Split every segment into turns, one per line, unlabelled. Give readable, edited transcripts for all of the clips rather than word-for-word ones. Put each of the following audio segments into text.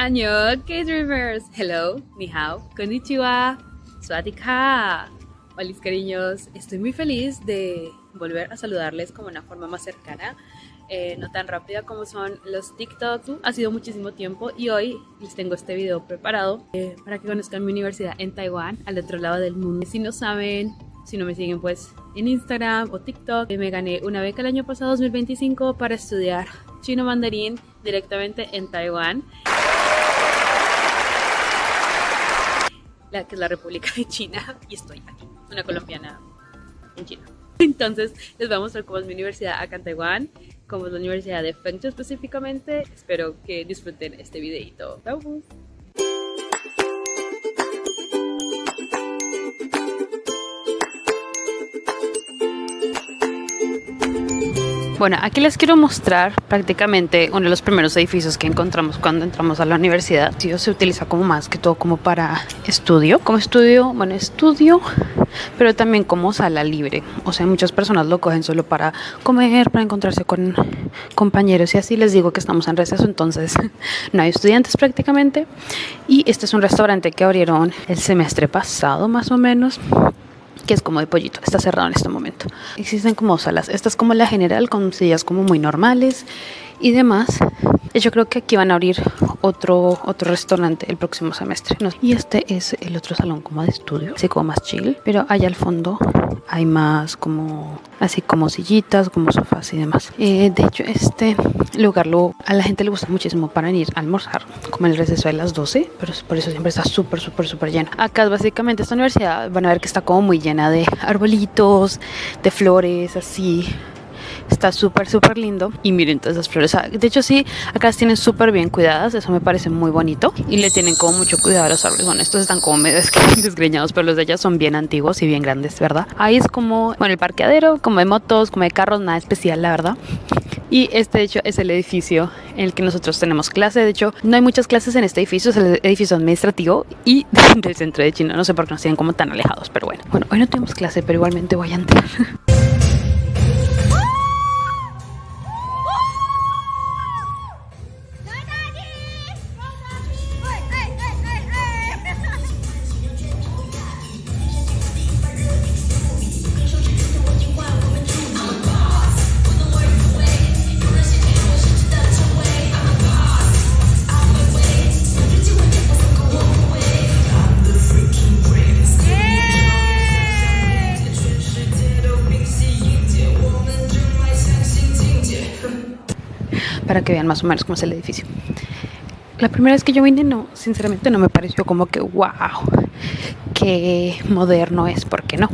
Annyeong, K-Dreamers. Hello, ni hao, konnichiwa, swadika. Hola cariños, estoy muy feliz de volver a saludarles como una forma más cercana, no tan rápida como son los TikToks. Ha sido muchísimo tiempo y hoy les tengo este video preparado para que conozcan mi universidad en Taiwán, al otro lado del mundo. Si no saben, si no me siguen pues en Instagram o TikTok, me gané una beca el año pasado 2025 para estudiar chino mandarín directamente en Taiwán, que es la República de China, y estoy aquí, una colombiana en China. Entonces les voy a mostrar cómo es mi universidad acá en Taiwán, cómo es la Universidad de Fengzhou específicamente. Espero que disfruten este videito. ¡Vamos! Bueno, aquí les quiero mostrar prácticamente uno de los primeros edificios que encontramos cuando entramos a la universidad. Sí, se utiliza como más que todo como para estudio. Como estudio, bueno, estudio, pero también como sala libre. O sea, muchas personas lo cogen solo para comer, para encontrarse con compañeros y así. Les digo que estamos en receso, entonces no hay estudiantes prácticamente. Y este es un restaurante que abrieron el semestre pasado más o menos, que es como de pollito, está cerrado en este momento. Existen como salas, esta es como la general, con sillas como muy normales y demás. Yo creo que aquí van a abrir otro restaurante el próximo semestre, ¿no? Y este es el otro salón como de estudio, así como más chill, pero allá al fondo hay más como, así como sillitas, como sofás y demás. De hecho, este lugar a la gente le gusta muchísimo para ir a almorzar, como el receso de las 12, pero por eso siempre está súper lleno. Acá es básicamente esta universidad, van a ver que está como muy llena de arbolitos, de flores, así. Está súper lindo. Y miren todas esas flores. De hecho sí, acá las tienen súper bien cuidadas. Eso me parece muy bonito. Y le tienen como mucho cuidado a los árboles. Bueno, estos están como medio desgreñados, pero los de ellas son bien antiguos y bien grandes, ¿verdad? Ahí es como, bueno, el parqueadero, como de motos, como de carros, nada especial, la verdad. Y este de hecho es el edificio en el que nosotros tenemos clase. De hecho, no hay muchas clases en este edificio. Es el edificio administrativo y del centro de China. No sé por qué nos tienen como tan alejados, pero bueno. Bueno, hoy no tenemos clase, pero igualmente voy a entrar. Para que vean más o menos cómo es el edificio. La primera vez que yo vine, sinceramente no me pareció como que wow, qué moderno es, ¿por qué no?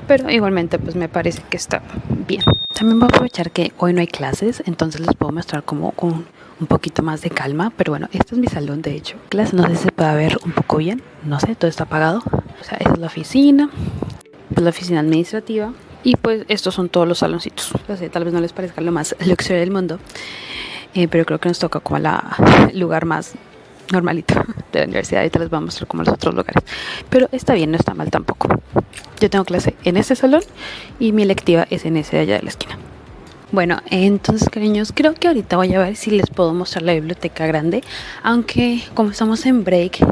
Pero igualmente pues me parece que está bien. También voy a aprovechar que hoy no hay clases, entonces les puedo mostrar como con un poquito más de calma. Pero bueno, este es mi salón de hecho. Clase, no sé si se puede ver un poco bien, no sé, todo está apagado. O sea, esa es la oficina, pues la oficina administrativa. Y pues estos son todos los saloncitos. No sé, tal vez no les parezca lo más luxuoso del mundo, pero creo que nos toca como el lugar más normalito de la universidad. Ahorita les voy a mostrar como los otros lugares, pero está bien, no está mal tampoco. Yo tengo clase en este salón y mi electiva es en ese de allá de la esquina. Bueno, entonces cariños, creo que ahorita voy a ver si les puedo mostrar la biblioteca grande, aunque como estamos en break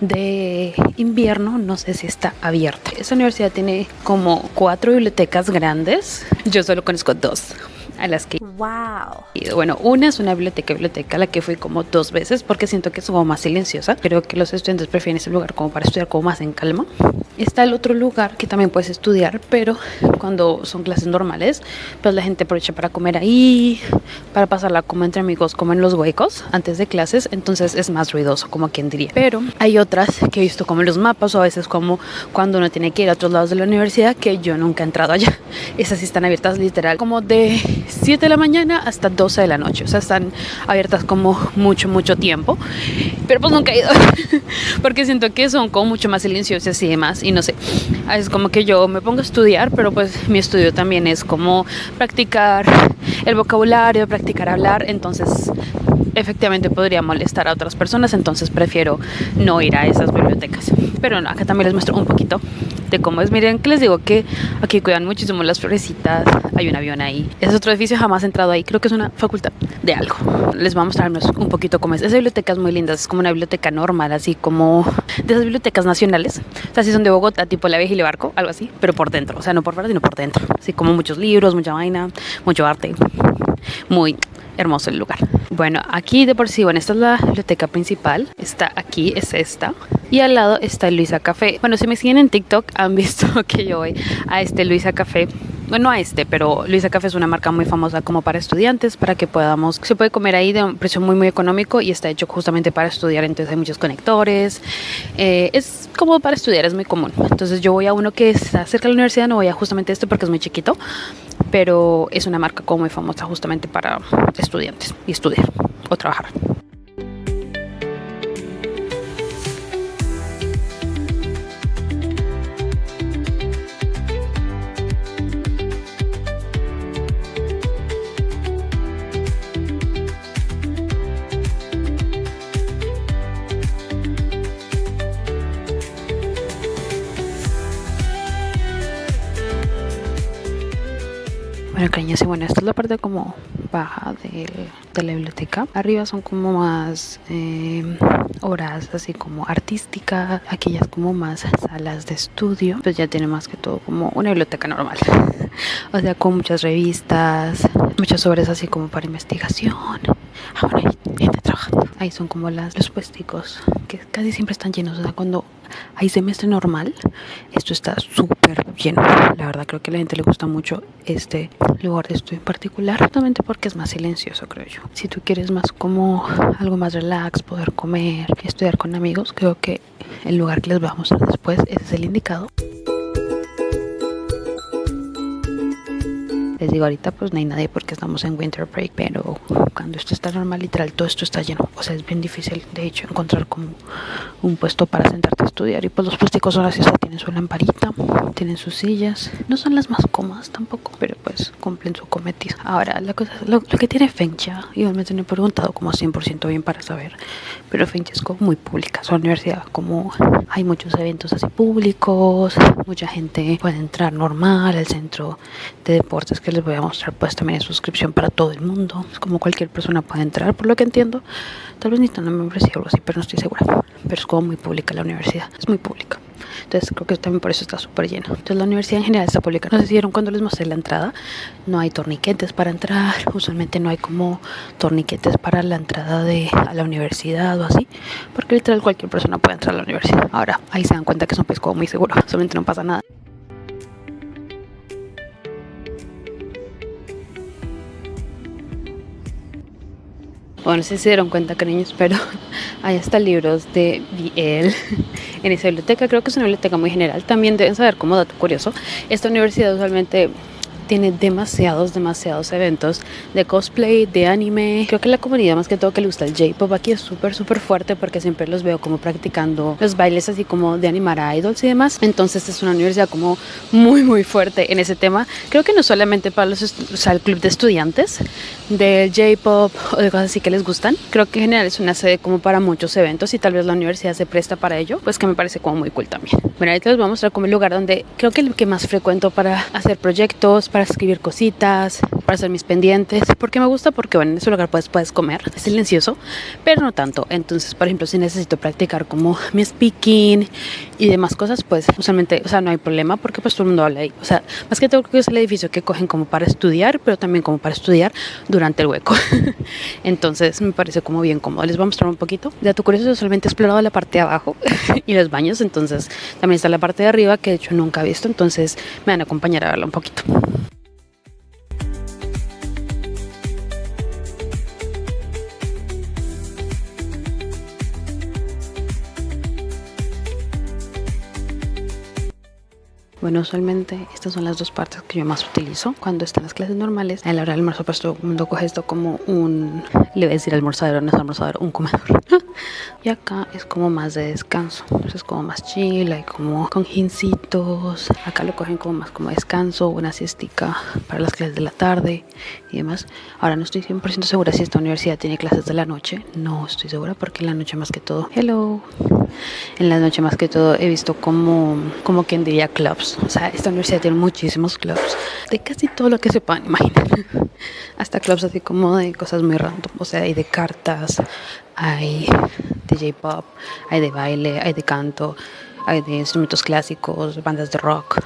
de invierno, no sé si está abierta. Esta universidad tiene como 4 bibliotecas grandes, yo solo conozco 2 a las que
wow.
Bueno, una es una biblioteca a la que fui como 2 veces porque siento que es como más silenciosa. Creo que los estudiantes prefieren ese lugar como para estudiar como más en calma. Está el otro lugar que también puedes estudiar, pero cuando son clases normales, pues la gente aprovecha para comer ahí, para pasarla como entre amigos, como en los huecos antes de clases, entonces es más ruidoso, como quien diría. Pero hay otras que he visto como en los mapas, o a veces como cuando uno tiene que ir a otros lados de la universidad, que yo nunca he entrado allá. Esas sí están abiertas literal como de 7 de la mañana hasta 12 de la noche, o sea, están abiertas como mucho tiempo, pero pues nunca he ido porque siento que son como mucho más silenciosas y demás, y no sé, es como que yo me pongo a estudiar, pero pues mi estudio también es como practicar el vocabulario, practicar hablar, entonces efectivamente podría molestar a otras personas, entonces prefiero no ir a esas bibliotecas. Pero no, acá también les muestro un poquito de cómo es. Miren que les digo que aquí cuidan muchísimo las florecitas, hay un avión ahí. Es otro edificio, jamás he entrado ahí, creo que es una facultad de algo. Les voy a mostrarnos un poquito cómo es. Esa biblioteca es muy linda, es como una biblioteca normal, así como de esas bibliotecas nacionales. O sea, si son de Bogotá, tipo la Vieja y Barco, algo así, pero por dentro, o sea, no por fuera, sino por dentro. Así como muchos libros, mucha vaina, mucho arte. Muy hermoso el lugar. Bueno, aquí de por sí, bueno, esta es la biblioteca principal. Está aquí, es esta. Y al lado está el Luisa Café. Bueno, si me siguen en TikTok han visto que yo voy a este Luisa Café. Bueno, no a este, pero Luisa Café es una marca muy famosa como para estudiantes, para que podamos, se puede comer ahí de un precio muy muy económico y está hecho justamente para estudiar, entonces hay muchos conectores, es como para estudiar, es muy común. Entonces yo voy a uno que está cerca de la universidad, no voy a justamente este porque es muy chiquito, pero es una marca como muy famosa justamente para estudiantes y estudiar o trabajar. Bueno, cariños, y bueno, esta es la parte como baja de la biblioteca. Arriba son como más horas así como artísticas. Aquí ya es como más salas de estudio. Pues ya tiene más que todo como una biblioteca normal. O sea, con muchas revistas, muchas obras así como para investigación. Ah, bueno, hay gente trabajando. Ahí son como los puesticos que casi siempre están llenos. O sea, cuando hay semestre normal, esto está súper lleno. La verdad creo que a la gente le gusta mucho este lugar de estudio en particular, justamente porque es más silencioso, creo yo. Si tú quieres más como algo más relax, poder comer, estudiar con amigos, creo que el lugar que les voy a mostrar después es el indicado. Les digo, ahorita pues no hay nadie porque estamos en winter break, pero cuando esto está normal, literal, todo esto está lleno. O sea, es bien difícil, de hecho, encontrar como un puesto para sentarte a estudiar. Y pues los puesticos ahora sí, o sea, tienen su lamparita, tienen sus sillas. No son las más cómodas tampoco, pero pues cumplen su cometido. Ahora, la cosa, lo que tiene Fencha, igualmente no he preguntado como 100% bien para saber, pero Fencha es como muy pública. Es una universidad como hay muchos eventos así públicos, mucha gente puede entrar normal, el centro de deportes que les voy a mostrar pues también es suscripción para todo el mundo, es como cualquier persona puede entrar, por lo que entiendo. Tal vez necesitan una membresía o algo así, pero no estoy segura. Pero es como muy pública la universidad, es muy pública. Entonces creo que también por eso está súper lleno. Entonces la universidad en general está pública. No sé si vieron cuando les mostré la entrada, no hay torniquetes para entrar. Usualmente no hay como torniquetes para la entrada a la universidad o así, porque literal cualquier persona puede entrar a la universidad. Ahora ahí se dan cuenta que es un país como muy seguro, solamente no pasa nada. Bueno, no sé si se dieron cuenta, cariños, pero hay hasta libros de BL en esa biblioteca. Creo que es una biblioteca muy general. También deben saber, como dato curioso, esta universidad usualmente tiene demasiados eventos de cosplay, de anime. Creo que la comunidad más que todo que le gusta el J-pop aquí es súper fuerte, porque siempre los veo como practicando los bailes así como de animar a idols y demás. Entonces es una universidad como muy fuerte en ese tema. Creo que no solamente para los, o sea, el club de estudiantes del J-pop o de cosas así que les gustan. Creo que en general es una sede como para muchos eventos y tal vez la universidad se presta para ello, pues que me parece como muy cool también. Bueno, ahorita les voy a mostrar como el lugar donde creo que el que más frecuento para hacer proyectos, para escribir cositas, para hacer mis pendientes, porque me gusta, porque bueno, en ese lugar puedes comer, es silencioso, pero no tanto. Entonces, por ejemplo, si necesito practicar como mi speaking y demás cosas, pues usualmente, o sea, no hay problema, porque pues todo el mundo habla ahí. O sea, más que todo creo que es el edificio que cogen como para estudiar, pero también como para estudiar durante el hueco. Entonces me parece como bien cómodo. Les voy a mostrar un poquito. Dato curioso, yo solamente he explorado la parte de abajo y los baños, entonces también está la parte de arriba que de hecho nunca he visto, entonces me van a acompañar a verla un poquito. Bueno, usualmente estas son las dos partes que yo más utilizo cuando están las clases normales. A la hora del almuerzo, pues todo el mundo coge esto como un, le voy a decir almorzadero, no es almorzadero, un comedor. Y acá es como más de descanso, entonces como más chill, hay como con gincitos. Acá lo cogen como más como descanso, una siestica para las clases de la tarde y demás. Ahora no estoy 100% segura si esta universidad tiene clases de la noche, no estoy segura porque en la noche más que todo, en la noche más que todo he visto como quien diría clubs. O sea, esta universidad tiene muchísimos clubs de casi todo lo que se puedan imaginar. Hasta clubs así como de cosas muy random. O sea, hay de cartas, hay de J-pop, hay de baile, hay de canto, hay de instrumentos clásicos, bandas de rock,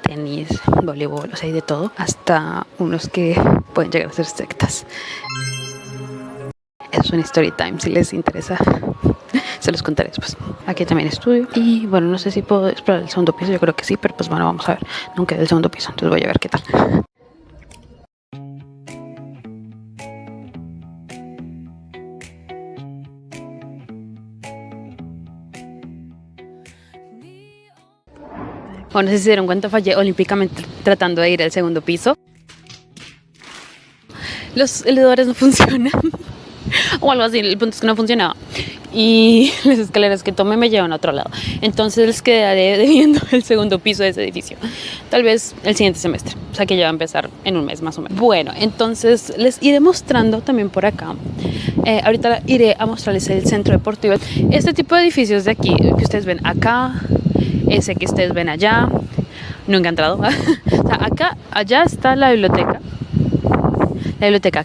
tenis, voleibol, o sea, hay de todo. Hasta unos que pueden llegar a ser sectas. Es un story time, si les interesa, se los contaré después. Aquí también estudio. Y bueno, no sé si puedo explorar el segundo piso, yo creo que sí, pero pues bueno, vamos a ver. Nunca del segundo piso, entonces voy a ver qué tal. Bueno, no sé si se dieron cuenta, fallé olímpicamente tratando de ir al segundo piso. Los elevadores no funcionan. O algo así, el punto es que no funcionaba. Y las escaleras que tomé me llevan a otro lado. Entonces les quedaré debiendo el segundo piso de ese edificio. Tal vez el siguiente semestre. O sea que ya va a empezar en un mes más o menos. Bueno, entonces les iré mostrando también por acá. Ahorita iré a mostrarles el centro deportivo. Este tipo de edificios de aquí, que ustedes ven acá, ese que ustedes ven allá. Nunca he entrado. O sea, acá, allá está la biblioteca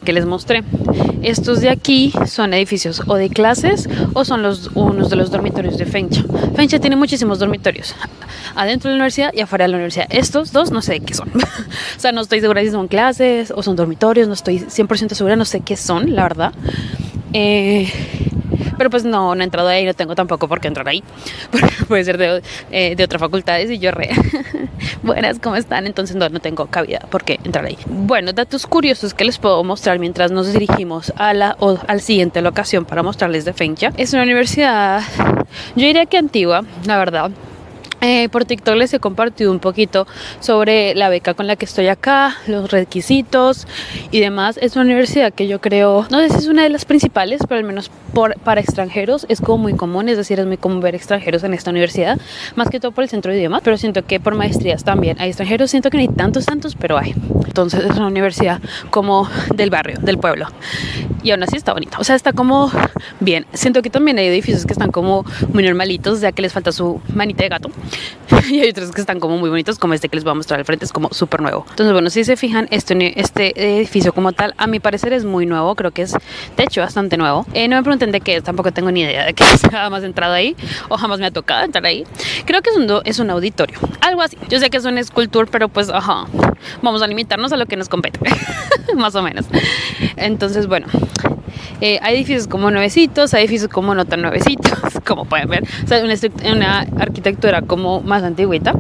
que les mostré. Estos de aquí son edificios o de clases o son unos de los dormitorios de Fencha. Fencha tiene muchísimos dormitorios, adentro de la universidad y afuera de la universidad. Estos dos no sé de qué son. O sea, no estoy segura si son clases o son dormitorios, no estoy 100% segura, no sé qué son, la verdad. Pero pues no he entrado ahí, no tengo tampoco por qué entrar ahí, porque puede ser de otras facultades y yo buenas, ¿cómo están? Entonces no tengo cabida por qué entrar ahí. Bueno, datos curiosos que les puedo mostrar mientras nos dirigimos al siguiente locación para mostrarles de Fencha. Es una universidad, yo diría que antigua, la verdad. Por TikTok les he compartido un poquito sobre la beca con la que estoy acá, los requisitos y demás. Es una universidad que yo creo, no sé si es una de las principales, pero al menos para extranjeros es como muy común, es decir, es muy común ver extranjeros en esta universidad, más que todo por el centro de idiomas, pero siento que por maestrías también hay extranjeros, siento que no hay tantos, pero hay. Entonces es una universidad como del barrio, del pueblo. Y aún así está bonita, o sea, está como bien. Siento que también hay edificios que están como muy normalitos, ya que les falta su manita de gato. Y hay otros que están como muy bonitos, como este que les voy a mostrar al frente, es como súper nuevo. Entonces, bueno, si se fijan, este edificio como tal, a mi parecer es muy nuevo, creo que es, de hecho, bastante nuevo. No me pregunten de qué es, tampoco tengo ni idea de qué es, jamás he entrado ahí, o jamás me ha tocado entrar ahí. Creo que es un auditorio, algo así. Yo sé que es una escultura, pero pues, vamos a limitarnos a lo que nos compete, más o menos. Entonces, bueno, hay edificios como nuevecitos, hay edificios como no tan nuevecitos, como pueden ver. O sea, una arquitectura como más antigüita.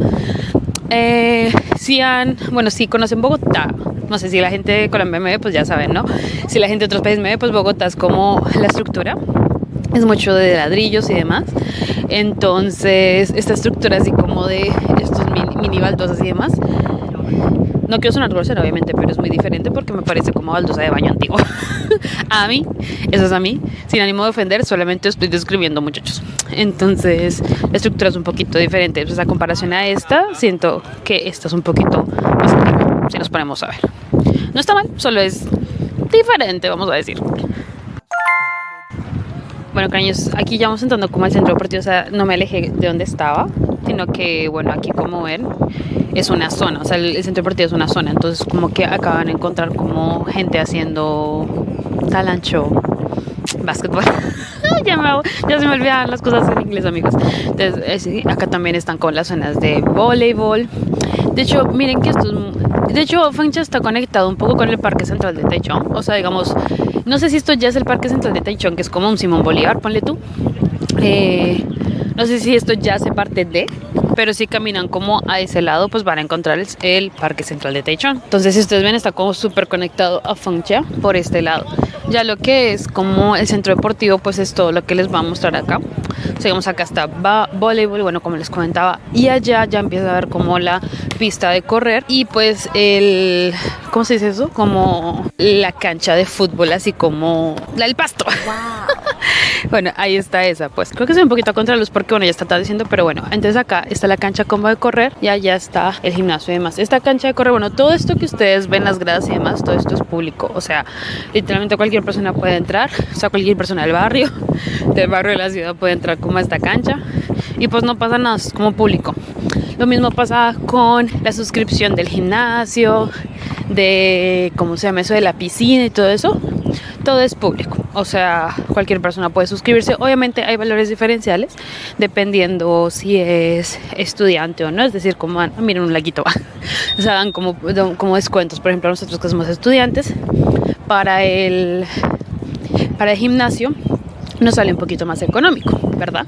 Si conocen Bogotá, no sé si la gente de Colombia me ve, pues ya saben, ¿no? Si la gente de otros países me ve, pues Bogotá es como la estructura. Es mucho de ladrillos y demás. Entonces, esta estructura así como de estos mini baldosas y demás. No quiero sonar grosera, obviamente, pero es muy diferente porque me parece como baldosa de baño antiguo. Eso es a mí, sin ánimo de ofender, solamente estoy describiendo, muchachos. Entonces, la estructura es un poquito diferente. Pues, a comparación a esta, siento que esta es un poquito más antigua, si nos ponemos a ver. No está mal, solo es diferente, vamos a decir. Bueno, cariños, aquí ya vamos entrando como al centro deportivo, o sea, no me alejé de donde estaba, sino que, bueno, aquí como ven, es una zona, o sea, el centro deportivo es una zona, entonces como que acaban de encontrar como gente haciendo talancho, básquetbol. Ya se me olvidan las cosas en inglés, amigos. Entonces, acá también están con las zonas de voleibol. De hecho, miren que Fencha está conectado un poco con el Parque Central de Taichung. O sea, digamos, no sé si esto ya es el Parque Central de Taichung, que es como un Simón Bolívar, ponle tú. No sé si esto ya hace parte de, pero si caminan como a ese lado, pues van a encontrar el Parque Central de Taichung. Entonces, si ustedes ven, está como súper conectado a Fencha por este lado. Ya lo que es como el centro deportivo, pues es todo lo que les voy a mostrar acá. O sea, digamos, acá está voleibol, bueno, como les comentaba, y allá ya empieza a ver como la pista de correr y pues ¿cómo se dice eso? Como la cancha de fútbol, así como el pasto. Wow. Bueno, ahí está esa, pues creo que es un poquito a contraluz porque bueno, ya está atardeciendo, pero bueno, entonces acá está la cancha como de correr y allá está el gimnasio y demás. Esta cancha de correr, bueno, todo esto que ustedes ven, las gradas y demás, todo esto es público, o sea, literalmente cualquier persona puede entrar, o sea, cualquier persona del barrio de la ciudad puede entrar como a esta cancha y pues no pasa nada, es como público. Lo mismo pasa con la suscripción del gimnasio, de, ¿cómo se llama eso? De la piscina y todo eso. Todo es público, o sea, cualquier persona puede suscribirse. Obviamente hay valores diferenciales dependiendo si es estudiante o no, es decir, como miren un laguito, o sea, dan como descuentos, por ejemplo, nosotros que somos estudiantes, para el gimnasio nos sale un poquito más económico, ¿verdad?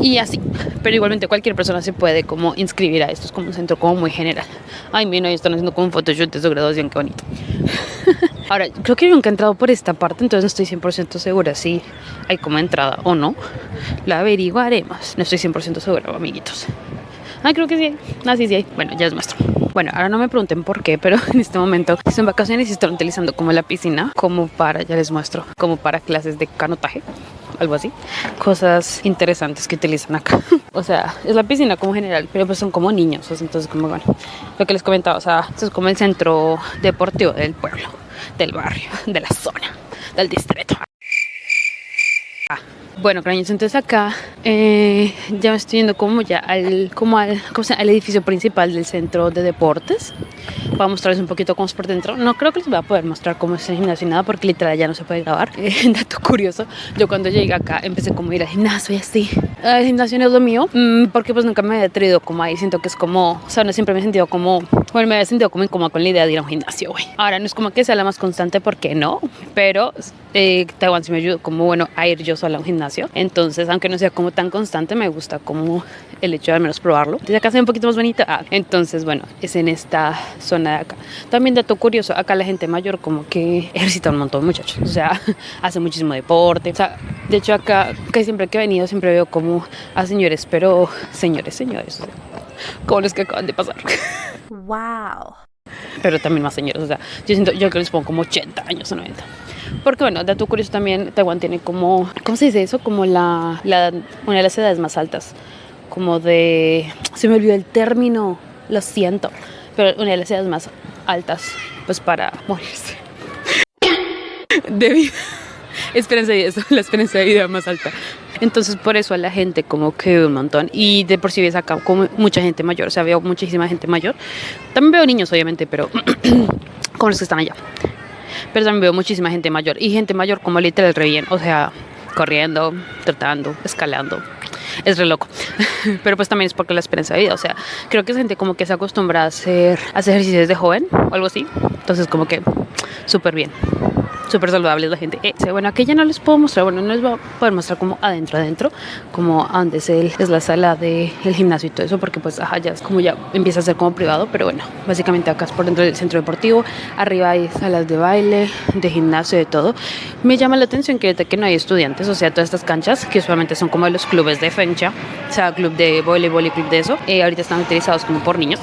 Y así, pero igualmente cualquier persona se puede como inscribir a esto, es como un centro como muy general. Ay, mira, ahí están haciendo como un photoshoot de su graduación, qué bonito. Ahora, creo que nunca he entrado por esta parte, entonces no estoy 100% segura si hay como entrada o no. La averiguaremos. No estoy 100% segura, amiguitos. Ah, creo que sí hay. Ah, sí hay. Bueno, ya les muestro. Bueno, ahora no me pregunten por qué, pero en este momento son vacaciones y están utilizando como la piscina, como para, ya les muestro, como para clases de canotaje, algo así. Cosas interesantes que utilizan acá. O sea, es la piscina como general, pero pues son como niños, o sea, entonces como bueno, lo que les comentaba, o sea, esto es como el centro deportivo del pueblo, del barrio, de la zona, del distrito. Bueno, cariños, entonces acá ya me estoy yendo como ya al edificio principal del centro de deportes. Voy a mostrarles un poquito cómo es por dentro. No creo que les voy a poder mostrar cómo es el gimnasio y nada, porque literal ya no se puede grabar. Dato curioso, yo cuando llegué acá empecé como a ir al gimnasio y así. El gimnasio no es lo mío, porque pues nunca me había atrevido como ahí. Siento que es como, o sea, no siempre me he sentido como, bueno, me había sentido como incómoda con la idea de ir a un gimnasio, güey. Ahora no es como que sea la más constante, porque no, pero Taiwán sí me ayudó como, bueno, a ir yo sola a un gimnasio. Entonces, aunque no sea como tan constante, me gusta como el hecho de al menos probarlo. Entonces acá se ve un poquito más bonita. Entonces, bueno, es en esta zona de acá. También dato curioso, acá la gente mayor como que ejercita un montón, muchachos. O sea, hace muchísimo deporte. O sea, de hecho acá, casi siempre que he venido, siempre veo como a señores, pero señores, o sea, como los que acaban de pasar.
Wow.
Pero también más señores, o sea, yo creo que les pongo como 80 años o 90. Porque bueno, dato curioso también, Taiwán tiene como, ¿cómo se dice eso? Como una de las edades más altas, como de, se me olvidó el término, lo siento, pero una de las edades más altas, pues para morirse. De vida. Esperanza de eso, la esperanza de vida más alta. Entonces por eso a la gente como que ve un montón. Y de por sí ves acá como mucha gente mayor, o sea, veo muchísima gente mayor. También veo niños obviamente, pero como los que están allá. Pero también veo muchísima gente mayor. Y gente mayor como literal re bien, o sea, corriendo, trotando, escalando. Es re loco. Pero pues también es porque la esperanza de vida, o sea, creo que es gente como que se acostumbra a hacer ejercicios de joven o algo así. Entonces como que súper bien, súper saludable la gente. Bueno, aquí ya no les puedo mostrar, bueno, no les voy a poder mostrar como adentro, como a donde es la sala del gimnasio y todo eso, porque pues ya es como ya empieza a ser como privado, pero bueno, básicamente acá es por dentro del centro deportivo. Arriba hay salas de baile, de gimnasio, de todo. Me llama la atención que no hay estudiantes, o sea, todas estas canchas que usualmente son como de los clubes de Fencha, o sea, club de voleibol y club de eso, ahorita están utilizados como por niños,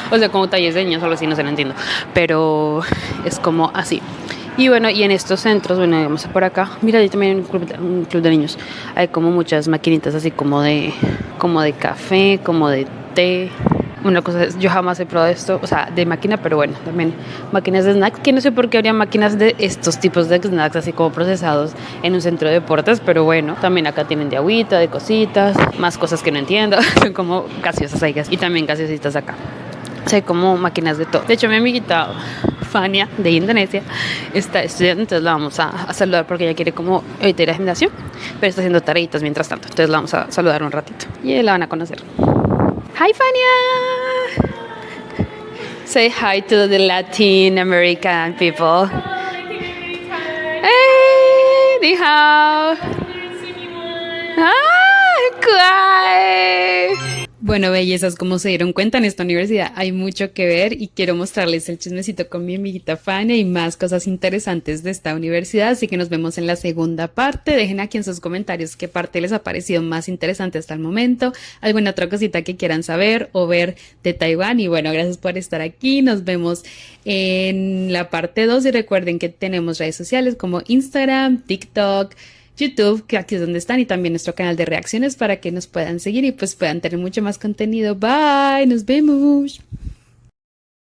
o sea, como talleres de niños, algo así, no se lo entiendo, pero es como así. Y bueno, y en estos centros, bueno, vamos por acá, mira, ahí también hay un club de niños. Hay como muchas maquinitas así como de café, como de té. Una cosa es, yo jamás he probado esto, o sea, de máquina, pero bueno, también máquinas de snacks, que no sé por qué habría máquinas de estos tipos de snacks así como procesados en un centro de deportes, pero bueno, también acá tienen de agüita, de cositas, más cosas que no entiendo, son como gaseosas ahí, y también gaseositas acá. O sea, hay como máquinas de todo. De hecho, mi amiguita Fania de Indonesia está estudiando, entonces la vamos a saludar porque ella quiere como ahorita ir al gimnasio, pero está haciendo tareitas mientras tanto, entonces la vamos a saludar un ratito y la van a conocer. Hi Fania! Say hi to the Latin American people. Hey, ni hao. ¡Kuai! Bueno, bellezas, como se dieron cuenta, en esta universidad hay mucho que ver y quiero mostrarles el chismecito con mi amiguita Fania y más cosas interesantes de esta universidad, así que nos vemos en la segunda parte. Dejen aquí en sus comentarios qué parte les ha parecido más interesante hasta el momento, alguna otra cosita que quieran saber o ver de Taiwán. Y bueno, gracias por estar aquí, nos vemos en la parte 2 y recuerden que tenemos redes sociales como Instagram, TikTok, YouTube, que aquí es donde están, y también nuestro canal de reacciones para que nos puedan seguir y pues puedan tener mucho más contenido. Bye, nos vemos.